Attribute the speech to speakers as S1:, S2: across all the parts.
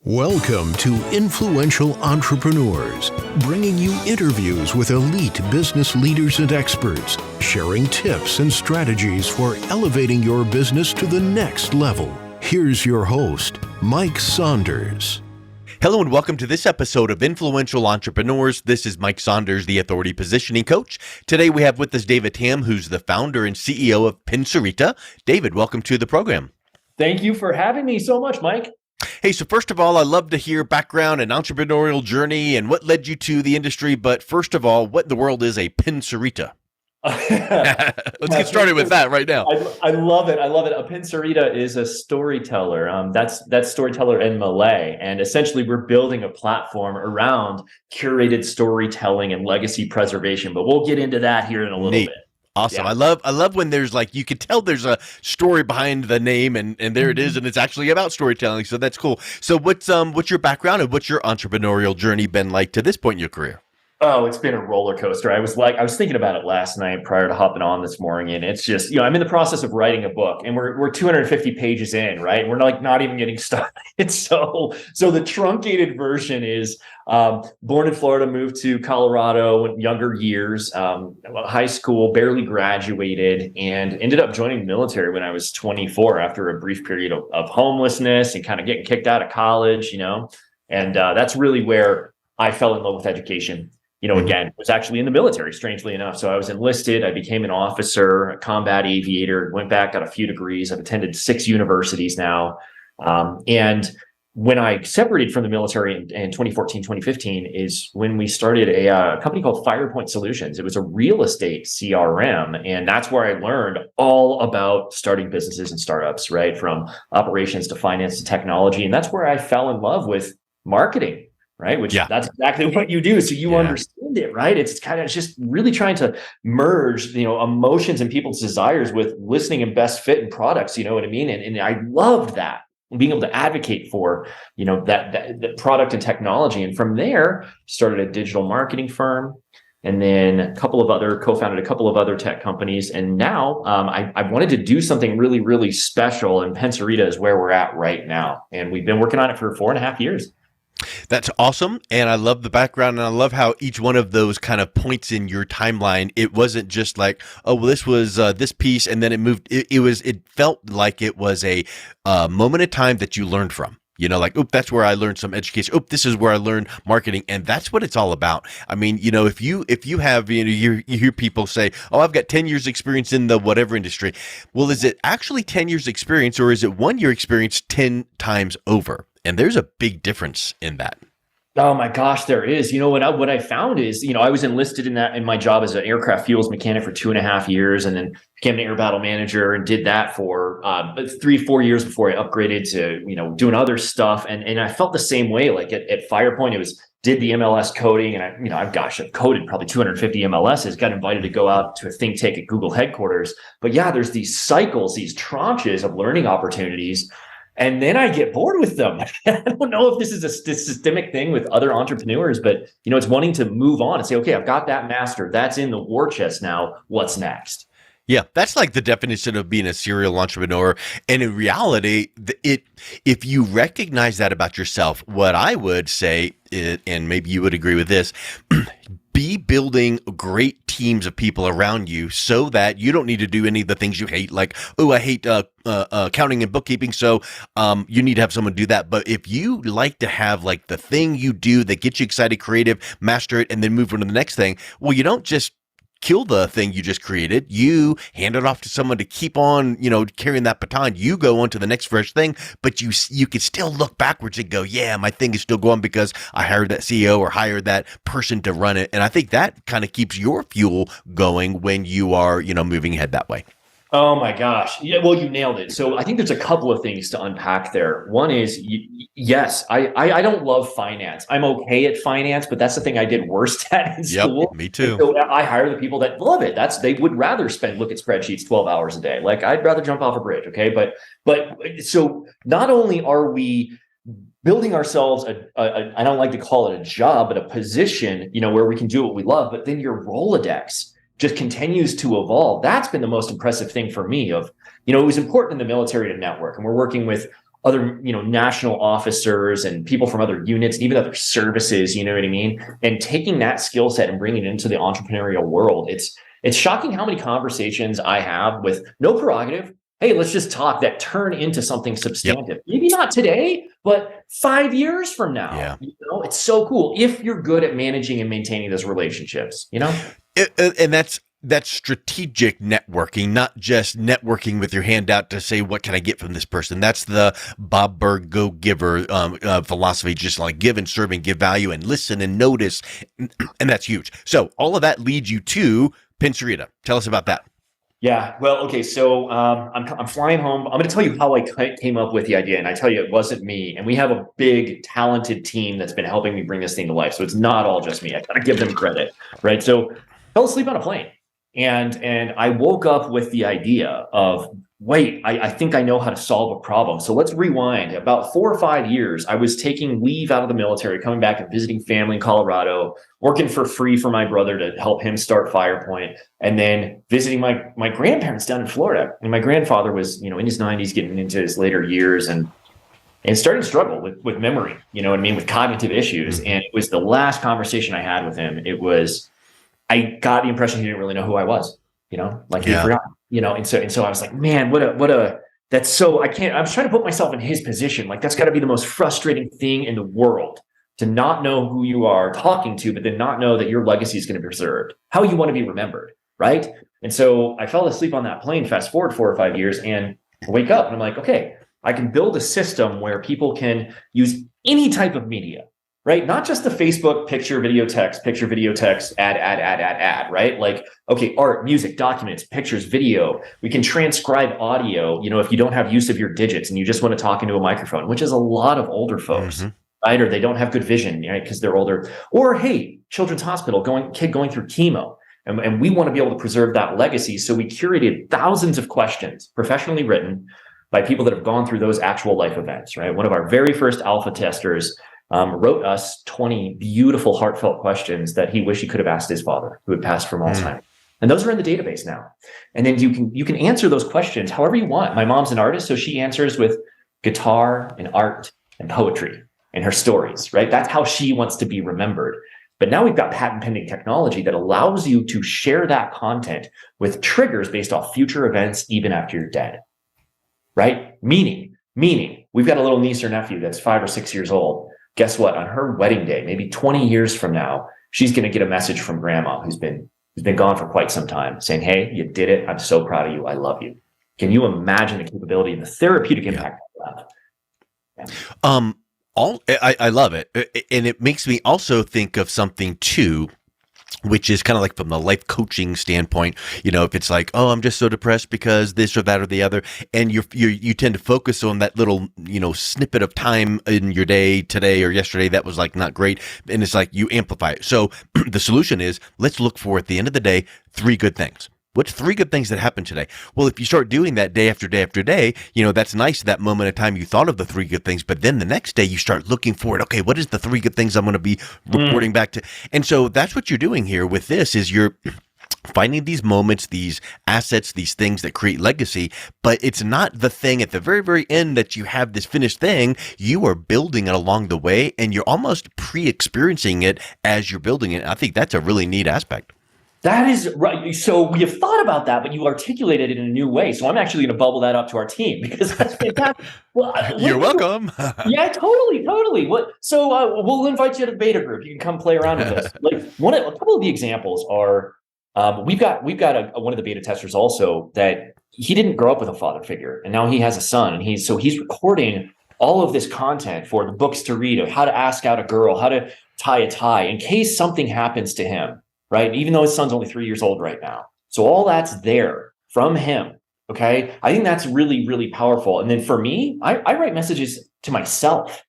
S1: Welcome to Influential Entrepreneurs, bringing you interviews with elite business leaders and experts, sharing tips and strategies for elevating your business to the next level. Here's your host, Mike Saunders.
S2: Hello and welcome to this episode of Influential Entrepreneurs. This is Mike Saunders, the Authority Positioning Coach. Today we have with us David Tamm, who's the founder and CEO of Pencerita. David, welcome to the program.
S3: Thank you for having me so much, Mike.
S2: Hey, so first of all, I love to hear background and entrepreneurial journey and what led you to the industry. But first of all, what in the world is a Pencerita? Let's get started with that right now.
S3: I love it. A Pencerita is a storyteller. That's storyteller in Malay. And essentially, we're building a platform around curated storytelling and legacy preservation. But we'll get into that here in a little bit.
S2: Awesome. Yeah. I love when there's like, you could tell there's a story behind the name and there it is. And it's actually about storytelling. So that's cool. So what's your background and what's your entrepreneurial journey been like to this point in your career?
S3: Oh, it's been a roller coaster. I was thinking about it last night prior to hopping on this morning. And it's just, I'm in the process of writing a book and we're 250 pages in, right? And we're not even getting started. So the truncated version is, born in Florida, moved to Colorado in younger years, high school, barely graduated, and ended up joining the military when I was 24 after a brief period of homelessness and kind of getting kicked out of college, and that's really where I fell in love with education. Again, was actually in the military, strangely enough. So I was enlisted. I became an officer, a combat aviator, went back, got a few degrees. I've attended 6 universities now. And when I separated from the military in 2014, 2015 is when we started a company called FirePoint Solutions. It was a real estate CRM. And that's where I learned all about starting businesses and startups, right? From operations to finance to technology. And that's where I fell in love with marketing. Right. Which that's exactly what you do. So you understand it, right? It's kind of just really trying to merge, emotions and people's desires with listening and best fit in products. You know what I mean? And I loved that, being able to advocate for, that product and technology. And from there, started a digital marketing firm. And then co-founded a couple of other tech companies. And now I wanted to do something really, really special. And Pencerita is where we're at right now. And we've been working on it for 4.5 years.
S2: That's awesome. And I love the background and I love how each one of those kind of points in your timeline, it wasn't just like, oh, well, this was this piece and then it moved. It felt like it was a moment of time that you learned from. That's where I learned some education. This is where I learned marketing. And that's what it's all about. I mean, if you have, you hear people say, oh, I've got 10 years experience in the whatever industry. Well, is it actually 10 years experience or is it 1 year experience 10 times over? And there's a big difference in that.
S3: Oh my gosh, there is. What I found is, I was enlisted in my job as an aircraft fuels mechanic for 2.5 years, and then became an air battle manager and did that for 3-4 years before I upgraded to, doing other stuff. And I felt the same way. Like at FirePoint, did the MLS coding, and I've coded probably 250 MLSs. Got invited to go out to a think tank at Google headquarters. But yeah, there's these cycles, these tranches of learning opportunities. And then I get bored with them. I don't know if this is a systemic thing with other entrepreneurs, but it's wanting to move on and say, okay, I've got that mastered. That's in the war chest now. What's next?
S2: Yeah, that's like the definition of being a serial entrepreneur. And in reality, if you recognize that about yourself, what I would say, and maybe you would agree with this, be building great teams of people around you so that you don't need to do any of the things you hate. Like, oh, I hate accounting and bookkeeping. So you need to have someone do that. But if you like to have like the thing you do that gets you excited, creative, master it, and then move on to the next thing, well, you don't just kill the thing you just created. You hand it off to someone to keep on, carrying that baton. You go on to the next fresh thing, but you can still look backwards and go, yeah, my thing is still going because I hired that CEO or hired that person to run it. And I think that kind of keeps your fuel going when you are, moving ahead that way.
S3: Oh my gosh. Yeah, well, you nailed it. So I think there's a couple of things to unpack there. One is, yes, I don't love finance. I'm okay at finance, but that's the thing I did worst at in school.
S2: Yep, me too.
S3: So I hire the people that love it. They would rather look at spreadsheets 12 hours a day. Like I'd rather jump off a bridge. Okay. But so not only are we building ourselves I don't like to call it a job, but a position, where we can do what we love, but then your Rolodex just continues to evolve. That's been the most impressive thing for me it was important in the military to network. And we're working with other, national officers and people from other units, and even other services, you know what I mean? And taking that skill set and bringing it into the entrepreneurial world, it's shocking how many conversations I have with no prerogative. Hey, let's just talk, that turn into something substantive. Yep. Maybe not today, but 5 years from now.
S2: Yeah.
S3: It's so cool if you're good at managing and maintaining those relationships,
S2: And that's strategic networking, not just networking with your hand out to say, what can I get from this person? That's the Bob Burg Go Giver philosophy, just like give and serve and give value and listen and notice. And that's huge. So all of that leads you to Pencerita. Tell us about that.
S3: Yeah. Well, okay. So I'm flying home. I'm going to tell you how I came up with the idea. And I tell you, it wasn't me. And we have a big, talented team that's been helping me bring this thing to life. So it's not all just me. I got to give them credit. Right. So I fell asleep on a plane. And I woke up with the idea of, wait, I think I know how to solve a problem. So let's rewind. About 4 or 5 years, I was taking leave out of the military, coming back and visiting family in Colorado, working for free for my brother to help him start Firepoint, and then visiting my grandparents down in Florida. And my grandfather was, in his 90s, getting into his later years and starting to struggle with memory, with cognitive issues. And it was the last conversation I had with him. I got the impression he didn't really know who I was, he forgot, and so I was like, man, that's so, I was trying to put myself in his position. Like, that's gotta be the most frustrating thing in the world, to not know who you are talking to, but then not know that your legacy is going to be preserved, how you want to be remembered. Right. And so I fell asleep on that plane, fast forward 4 or 5 years, and I wake up and I'm like, okay, I can build a system where people can use any type of media. Right? Not just the Facebook picture, video, text, ad, right? Like, okay, art, music, documents, pictures, video. We can transcribe audio, if you don't have use of your digits and you just want to talk into a microphone, which is a lot of older folks, right? Or they don't have good vision, right? Because they're older. Or, hey, Children's Hospital, kid going through chemo. And we want to be able to preserve that legacy. So we curated thousands of questions, professionally written by people that have gone through those actual life events, right? One of our very first alpha testers wrote us 20 beautiful, heartfelt questions that he wished he could have asked his father, who had passed from Alzheimer's. And those are in the database now. And then you can answer those questions however you want. My mom's an artist, so she answers with guitar and art and poetry and her stories, right? That's how she wants to be remembered. But now we've got patent pending technology that allows you to share that content with triggers based off future events, even after you're dead, right? Meaning, we've got a little niece or nephew that's 5 or 6 years old. Guess what? On her wedding day, maybe 20 years from now, she's going to get a message from grandma who's been gone for quite some time saying, hey, you did it. I'm so proud of you. I love you. Can you imagine the capability and the therapeutic impact of that? Yeah.
S2: I love it. And it makes me also think of something too, which is kind of like from the life coaching standpoint, if it's like, oh, I'm just so depressed because this or that or the other. And you tend to focus on that little, snippet of time in your day today or yesterday that was like not great. And it's like you amplify it. So the solution is, let's look for, at the end of the day, 3 good things. What's 3 good things that happened today? Well, if you start doing that day after day after day, that's nice, that moment of time you thought of the 3 good things, but then the next day you start looking for it. Okay, what is the 3 good things I'm going to be reporting back to? And so that's what you're doing here with this, is you're finding these moments, these assets, these things that create legacy, but it's not the thing at the very, very end that you have this finished thing. You are building it along the way, and you're almost pre-experiencing it as you're building it. I think that's a really neat aspect.
S3: That is right. So we have thought about that, but you articulated it in a new way. So I'm actually going to bubble that up to our team, because that's fantastic. Well,
S2: you're welcome.
S3: Yeah, totally. So we'll invite you to the beta group. You can come play around with us. Like a couple of the examples are, we've got one of the beta testers also that he didn't grow up with a father figure, and now he has a son, and he's recording all of this content for the books to read of how to ask out a girl, how to tie a tie in case something happens to him. Right? Even though his son's only 3 years old right now. So all that's there from him. Okay. I think that's really, really powerful. And then for me, I write messages to myself,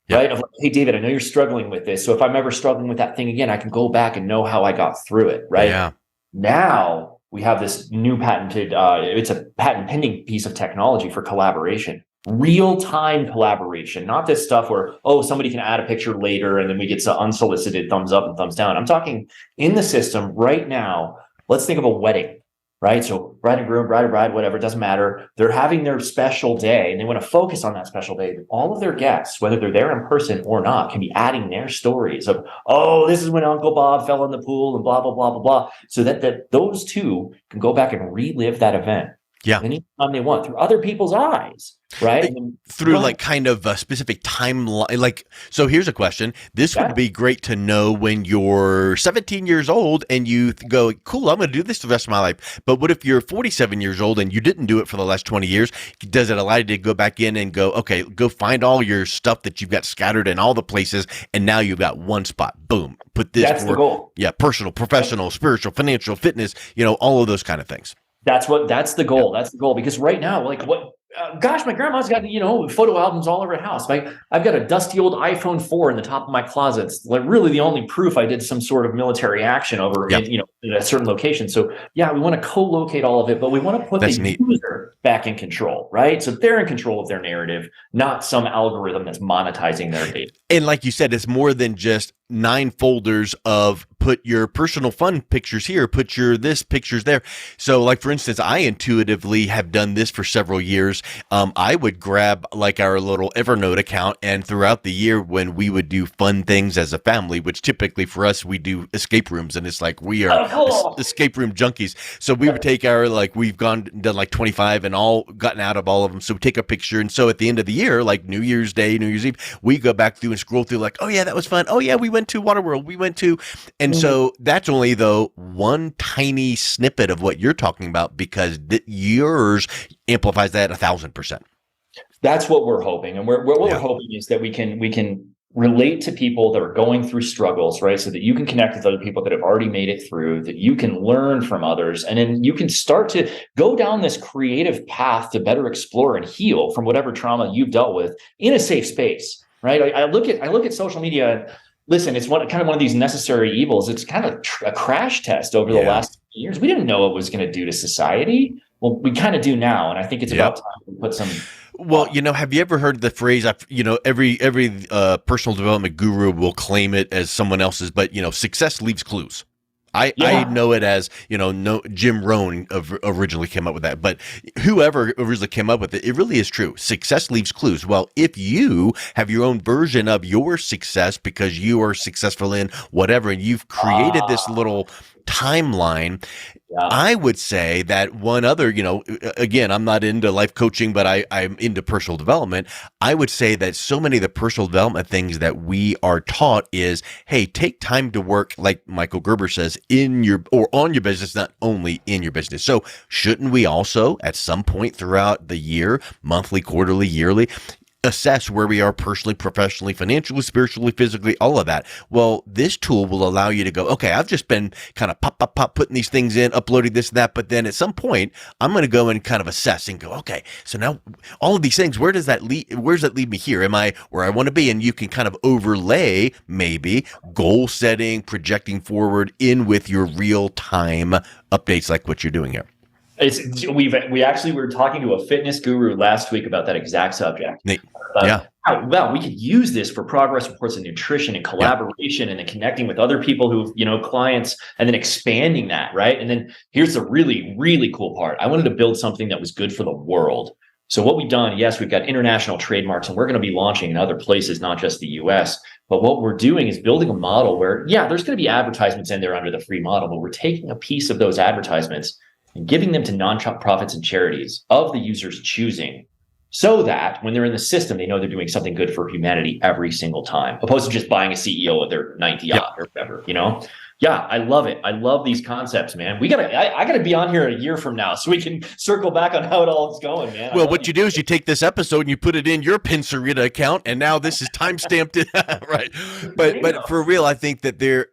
S3: right? Of like, hey, David, I know you're struggling with this. So if I'm ever struggling with that thing again, I can go back and know how I got through it. Right.
S2: Yeah.
S3: Now we have this new patented, it's a patent pending piece of technology for collaboration. Real-time collaboration, not this stuff where, oh, somebody can add a picture later and then we get some unsolicited thumbs up and thumbs down. I'm talking in the system right now. Let's think of a wedding, right? So bride and groom, bride or bride, whatever, it doesn't matter. They're having their special day and they want to focus on that special day. All of their guests, whether they're there in person or not, can be adding their stories of, oh, this is when Uncle Bob fell in the pool and blah, blah, blah, blah, blah. So that those two can go back and relive that event.
S2: Yeah.
S3: Anytime they want through other people's eyes. Right.
S2: Through like kind of a specific timeline. Like, so here's a question. This would be great to know when you're 17 years old and you go, cool, I'm going to do this the rest of my life. But what if you're 47 years old and you didn't do it for the last 20 years? Does it allow you to go back in and go, okay, go find all your stuff that you've got scattered in all the places. And now you've got one spot. Boom. Put this.
S3: That's the goal.
S2: Yeah. Personal, professional, spiritual, financial, fitness, all of those kind of things.
S3: That's the goal. That's the goal. Because right now, like gosh, my grandma's got, photo albums all over her house. I've got a dusty old iPhone 4 in the top of my closet. It's like really the only proof I did some sort of military action over, in a certain location. So yeah, we want to co-locate all of it, but we want to put the user back in control, right? So they're in control of their narrative, not some algorithm that's monetizing their data.
S2: And like you said, it's more than just 9 folders of put your personal fun pictures here, put your this pictures there. So like, for instance, I intuitively have done this for several years. I would grab like our little Evernote account, and throughout the year when we would do fun things as a family, which typically for us, we do escape rooms, and it's like we are escape room junkies. So we would take our, like, we've done like 25 and all gotten out of all of them. So we take a picture. And so at the end of the year, like New Year's Day, New Year's Eve, we go back through and scroll through like, oh yeah, that was fun. Oh yeah, we went to Waterworld. We went to, and so that's only though one tiny snippet of what you're talking about, because yours amplifies that 1,000%.
S3: That's what we're hoping. And what we're hoping is that we can relate to people that are going through struggles, right? So that you can connect with other people that have already made it through, that you can learn from others. And then you can start to go down this creative path to better explore and heal from whatever trauma you've dealt with in a safe space, right? I look at social media. Listen, it's one of these necessary evils. It's kind of a crash test over the last years. We didn't know what it was going to do to society. Well, we kind of do now. And I think it's about time we put some.
S2: Well, have you ever heard the phrase, every personal development guru will claim it as someone else's, but, success leaves clues. I know it as, Jim Rohn originally came up with that, but whoever originally came up with it, it really is true. Success leaves clues. Well, if you have your own version of your success because you are successful in whatever, and you've created this little timeline, I would say that one other, again, I'm not into life coaching, but I'm into personal development. I would say that so many of the personal development things that we are taught is, hey, take time to work, like Michael Gerber says, in your or on your business, not only in your business. So shouldn't we also at some point throughout the year, monthly, quarterly, yearly, assess where we are personally, professionally, financially, spiritually, physically, all of that? Well, this tool will allow you to go, okay, I've just been kind of pop, putting these things in, uploading this and that, but then at some point, I'm going to go and kind of assess and go, okay, so now all of these things, where does that lead me here? Am I where I want to be? And you can kind of overlay maybe goal setting, projecting forward in with your real time updates like what you're doing here.
S3: We actually were talking to a fitness guru last week about that exact subject. Well, we could use this for progress reports and nutrition and collaboration and then connecting with other people who, clients, and then expanding that, right? And then here's the really, really cool part. I wanted to build something that was good for the world. So what we've done, yes, we've got international trademarks and we're going to be launching in other places, not just the US. But what we're doing is building a model where, there's going to be advertisements in there under the free model, but we're taking a piece of those advertisements and giving them to nonprofits and charities of the user's choosing, so that when they're in the system, they know they're doing something good for humanity every single time, opposed to just buying a CEO of their 90 yacht or whatever, Yeah, I love it. I love these concepts, man. I gotta be on here a year from now so we can circle back on how it all is going, man.
S2: Well, what you do is you take this episode and you put it in your Pencerita account, and now this is time stamped, right? But for real, I think that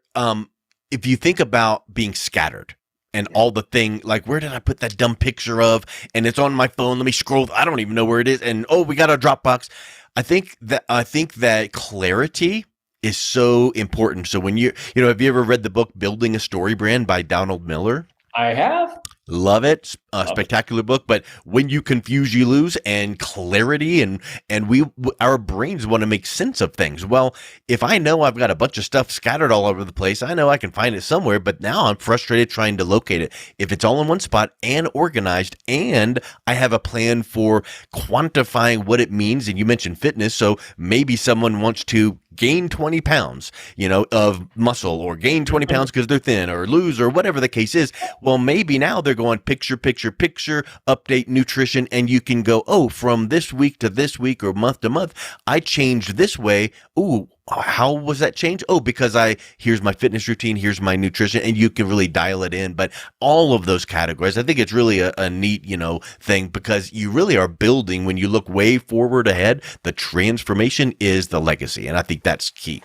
S2: if you think about being scattered, and all the thing, like, where did I put that dumb picture of? And it's on my phone. Let me scroll. I don't even know where it is. And we got a Dropbox. I think that clarity is so important. So when have you ever read the book Building a Story Brand by Donald Miller?
S3: I have.
S2: Love it. Spectacular book. But when you confuse, you lose, and clarity, and our brains want to make sense of things. Well, if I know I've got a bunch of stuff scattered all over the place, I know I can find it somewhere, but now I'm frustrated trying to locate it. If it's all in one spot and organized, and I have a plan for quantifying what it means, and you mentioned fitness, so maybe someone wants to gain 20 pounds, of muscle, or gain 20 pounds because they're thin, or lose, or whatever the case is. Well, maybe now they're going picture, update nutrition, and you can go, oh, from this week to this week, or month to month, I changed this way. Ooh, how was that change? Oh, because here's my fitness routine, here's my nutrition, and you can really dial it in. But all of those categories, I think it's really a neat, thing, because you really are building, when you look way forward ahead, the transformation is the legacy. And I think that's key.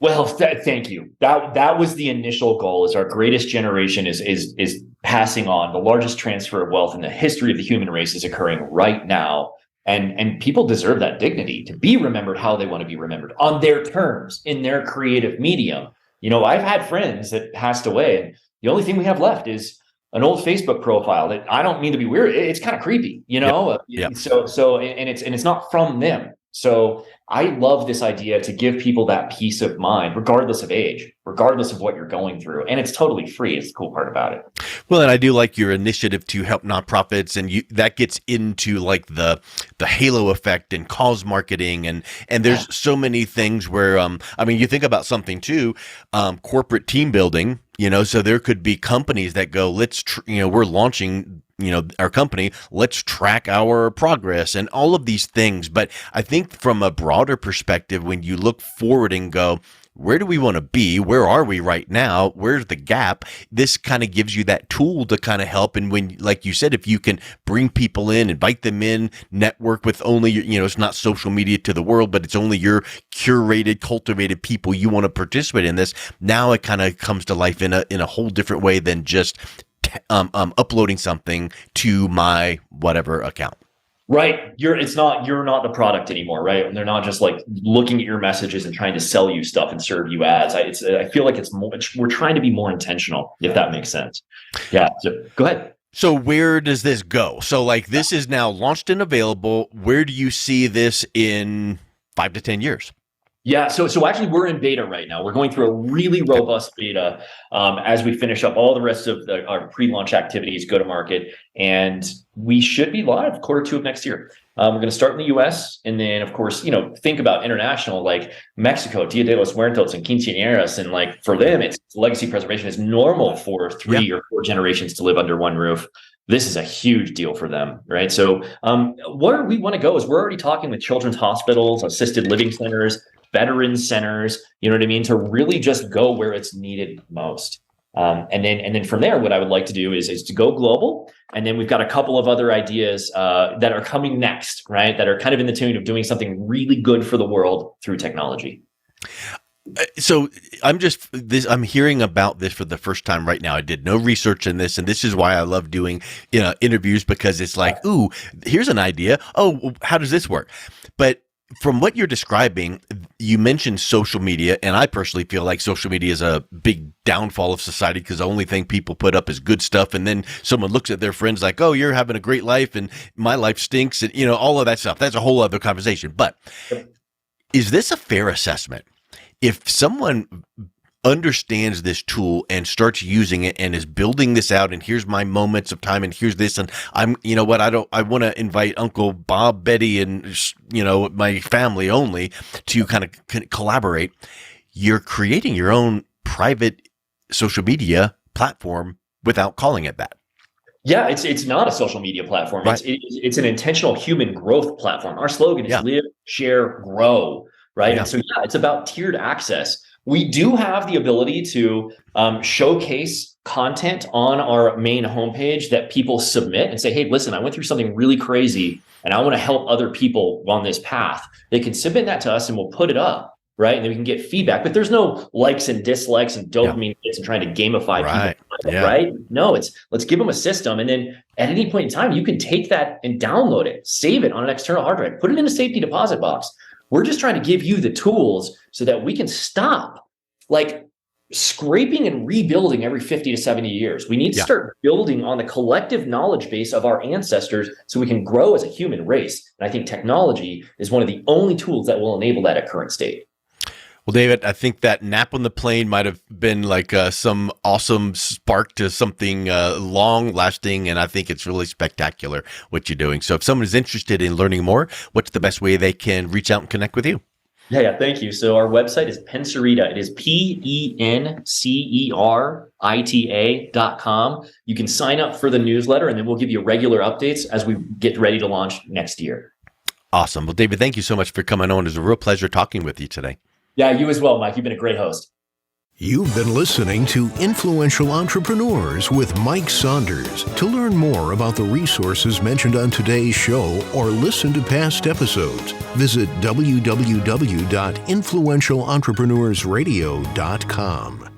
S3: Well, thank you. That was the initial goal. Is our greatest generation is passing on. The largest transfer of wealth in the history of the human race is occurring right now. And people deserve that dignity to be remembered how they want to be remembered, on their terms, in their creative medium. I've had friends that passed away, and the only thing we have left is an old Facebook profile that, I don't mean to be weird, it's kind of creepy,
S2: Yep.
S3: So it's not from them. So I love this idea to give people that peace of mind, regardless of age, regardless of what you're going through. And it's totally free. It's the cool part about it.
S2: Well, and I do like your initiative to help nonprofits, and that gets into like the halo effect and cause marketing, and there's so many things where you think about something too, corporate team building. So there could be companies that go, we're launching, our company, let's track our progress and all of these things. But I think from a broader perspective, when you look forward and go, where do we want to be? Where are we right now? Where's the gap? This kind of gives you that tool to kind of help. And when, like you said, if you can bring people in, invite them in, network with only, it's not social media to the world, but it's only your curated, cultivated people you want to participate in this. Now it kind of comes to life in a whole different way than just uploading something to my whatever account.
S3: Right. You're not the product anymore, right? And they're not just like looking at your messages and trying to sell you stuff and serve you ads. I feel like we're trying to be more intentional, if that makes sense. Yeah. So go ahead.
S2: So where does this go? So like, this is now launched and available. Where do you see this in 5 to 10 years?
S3: Yeah, so actually we're in beta right now. We're going through a really robust beta as we finish up all the rest of our pre-launch activities, go to market, and we should be live Q2 of next year. We're going to start in the US, and then of course, think about international, like Mexico, Dia de los Muertos and Quinceañeras, and like for them, it's legacy preservation is normal for 3 or 4 generations to live under one roof. This is a huge deal for them, right? So where we want to go is we're already talking with children's hospitals, assisted living centers, veteran centers, to really just go where it's needed most. And then from there, what I would like to do is to go global. And then we've got a couple of other ideas that are coming next, right? That are kind of in the tune of doing something really good for the world through technology.
S2: So I'm hearing about this for the first time right now. I did no research in this, and this is why I love doing interviews, because it's like, ooh, here's an idea. Oh, how does this work? But from what you're describing, you mentioned social media, and I personally feel like social media is a big downfall of society, because the only thing people put up is good stuff, and then someone looks at their friends like, oh, you're having a great life and my life stinks, and all of that stuff. That's a whole other conversation. But is this a fair assessment? If someone understands this tool and starts using it and is building this out, and here's my moments of time, and here's this, and I want to invite Uncle Bob, Betty, and my family only to kind of collaborate. You're creating your own private social media platform without calling it that.
S3: Yeah, it's not a social media platform. Right. It's an intentional human growth platform. Our slogan is live, share, grow. Right. Yeah. And so, it's about tiered access. We do have the ability to showcase content on our main homepage that people submit and say, hey, listen, I went through something really crazy and I want to help other people on this path. They can submit that to us and we'll put it up. Right. And then we can get feedback, but there's no likes and dislikes and dopamine hits and trying to gamify people. Right. No, let's give them a system. And then at any point in time, you can take that and download it, save it on an external hard drive, put it in a safety deposit box. We're just trying to give you the tools so that we can stop scraping and rebuilding every 50 to 70 years. We need to start building on the collective knowledge base of our ancestors so we can grow as a human race. And I think technology is one of the only tools that will enable that at current state.
S2: Well, David, I think that nap on the plane might have been like some awesome spark to something long lasting. And I think it's really spectacular what you're doing. So if someone is interested in learning more, what's the best way they can reach out and connect with you?
S3: Yeah, thank you. So our website is Pencerita. It is Pencerita.com. You can sign up for the newsletter, and then we'll give you regular updates as we get ready to launch next year.
S2: Awesome. Well, David, thank you so much for coming on. It was a real pleasure talking with you today.
S3: Yeah, you as well, Mike. You've been a great host.
S1: You've been listening to Influential Entrepreneurs with Mike Saunders. To learn more about the resources mentioned on today's show or listen to past episodes, visit www.influentialentrepreneurssradio.com.